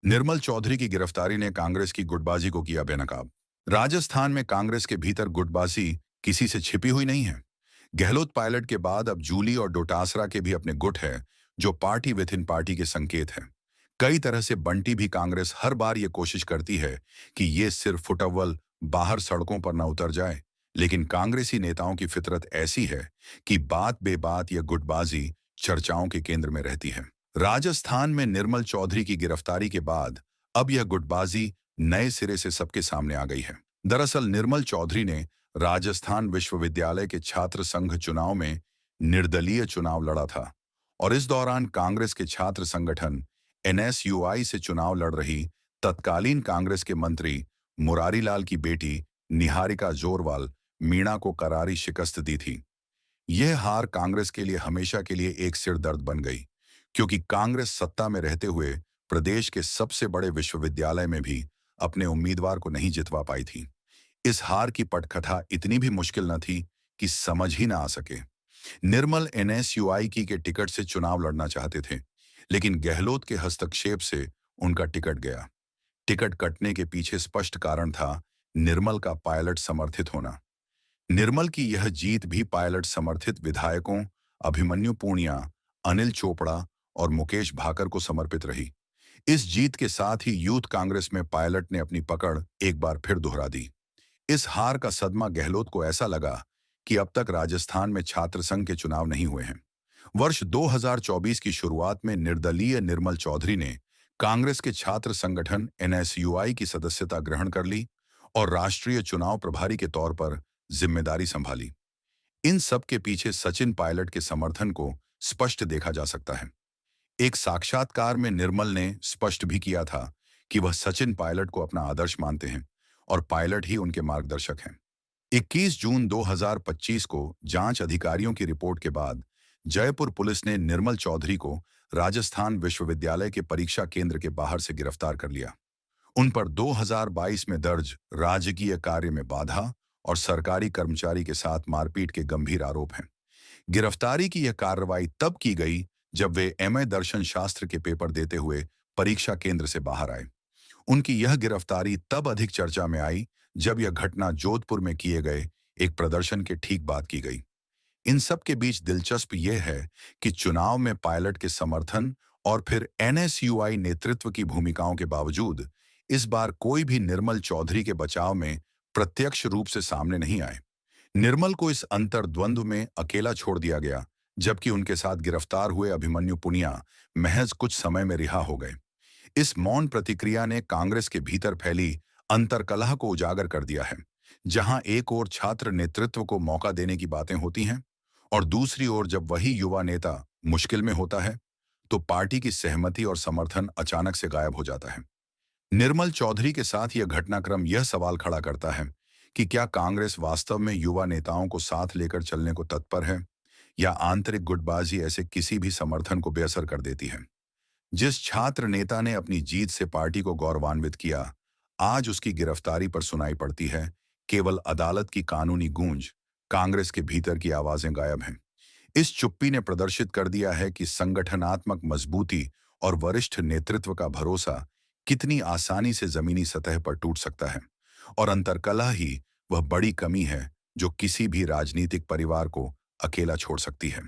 निर्मल चौधरी की गिरफ्तारी ने कांग्रेस की गुटबाजी को किया बेनकाब। राजस्थान में कांग्रेस के भीतर गुटबाजी किसी से छिपी हुई नहीं है। गहलोत पायलट के बाद अब जूली और डोटासरा के भी अपने गुट है, जो पार्टी विद इन पार्टी के संकेत हैं। कई तरह से बंटी भी कांग्रेस हर बार ये कोशिश करती है कि ये सिर्फ फुटअव्वल बाहर सड़कों पर न उतर जाए, लेकिन कांग्रेसी नेताओं की फितरत ऐसी है कि बात बेबात या गुटबाजी चर्चाओं के केंद्र में रहती है। राजस्थान में निर्मल चौधरी की गिरफ्तारी के बाद अब यह गुटबाजी नए सिरे से सबके सामने आ गई है। दरअसल निर्मल चौधरी ने राजस्थान विश्वविद्यालय के छात्र संघ चुनाव में निर्दलीय चुनाव लड़ा था और इस दौरान कांग्रेस के छात्र संगठन एनएसयूआई से चुनाव लड़ रही तत्कालीन कांग्रेस के मंत्री मुरारीलाल की बेटी निहारिका जोरवाल मीणा को करारी शिकस्त दी थी। यह हार कांग्रेस के लिए हमेशा के लिए एक सिरदर्द बन गई, क्योंकि कांग्रेस सत्ता में रहते हुए प्रदेश के सबसे बड़े विश्वविद्यालय में भी अपने उम्मीदवार को नहीं जितवा पाई थी। इस हार की पटकथा इतनी भी मुश्किल न थी कि समझ ही ना आ सके। निर्मल एनएसयूआई के टिकट से चुनाव लड़ना चाहते थे, लेकिन गहलोत के हस्तक्षेप से उनका टिकट गया। टिकट कटने के पीछे स्पष्ट कारण था निर्मल का पायलट समर्थित होना। निर्मल की यह जीत भी पायलट समर्थित विधायकों अभिमन्यु पूनिया, अनिल चोपड़ा और मुकेश भाकर को समर्पित रही। इस जीत के साथ ही यूथ कांग्रेस में पायलट ने अपनी पकड़ एक बार फिर दोहरा दी। इस हार का सदमा गहलोत को ऐसा लगा कि अब तक राजस्थान में छात्र संघ के चुनाव नहीं हुए हैं। वर्ष 2024 की शुरुआत में निर्दलीय निर्मल चौधरी ने कांग्रेस के छात्र संगठन एनएसयूआई की सदस्यता ग्रहण कर ली और राष्ट्रीय चुनाव प्रभारी के तौर पर जिम्मेदारी संभाली। इन सब के पीछे सचिन पायलट के समर्थन को स्पष्ट देखा जा सकता है। एक साक्षात्कार में निर्मल ने स्पष्ट भी किया था कि वह सचिन पायलट को अपना आदर्श मानते हैं और पायलट ही उनके मार्गदर्शक हैं। 21 जून 2025 को जांच अधिकारियों की रिपोर्ट के बाद जयपुर पुलिस ने निर्मल चौधरी को राजस्थान विश्वविद्यालय के परीक्षा केंद्र के बाहर से गिरफ्तार कर लिया। उन पर 2022 में दर्ज राजकीय कार्य में बाधा और सरकारी कर्मचारी के साथ मारपीट के गंभीर आरोप हैं। गिरफ्तारी की यह कार्रवाई तब की गई जब वे एमए दर्शन शास्त्र के पेपर देते हुए परीक्षा केंद्र से बाहर आए। उनकी यह गिरफ्तारी तब अधिक चर्चा में आई जब यह घटना जोधपुर में किए गए एक प्रदर्शन के ठीक बाद की गई। इन सब के बीच दिलचस्प यह है कि चुनाव में पायलट के समर्थन और फिर एनएसयूआई नेतृत्व की भूमिकाओं के बावजूद इस बार कोई भी निर्मल चौधरी के बचाव में प्रत्यक्ष रूप से सामने नहीं आए। निर्मल को इस अंतर्द्वंद्व में अकेला छोड़ दिया गया, जबकि उनके साथ गिरफ्तार हुए अभिमन्यु पुनिया महज कुछ समय में रिहा हो गए। इस मौन प्रतिक्रिया ने कांग्रेस के भीतर फैली अंतर्कलह को उजागर कर दिया है, जहां एक ओर छात्र नेतृत्व को मौका देने की बातें होती हैं और दूसरी ओर जब वही युवा नेता मुश्किल में होता है, तो पार्टी की सहमति और समर्थन अचानक से गायब हो जाता है। निर्मल चौधरी के साथ यह घटनाक्रम यह सवाल खड़ा करता है कि क्या कांग्रेस वास्तव में युवा नेताओं को साथ लेकर चलने को तत्पर है, या आंतरिक गुटबाजी ऐसे किसी भी समर्थन को बेअसर कर देती है। जिस छात्र नेता ने अपनी जीत से पार्टी को गौरवान्वित किया, आज उसकी गिरफ्तारी पर सुनाई पड़ती है केवल अदालत की कानूनी गूंज। कांग्रेस के भीतर की आवाजें गायब हैं। इस चुप्पी ने प्रदर्शित कर दिया है कि संगठनात्मक मजबूती और वरिष्ठ नेतृत्व का भरोसा कितनी आसानी से जमीनी सतह पर टूट सकता है, और अंतर्कलह ही वह बड़ी कमी है जो किसी भी राजनीतिक परिवार को अकेला छोड़ सकती है।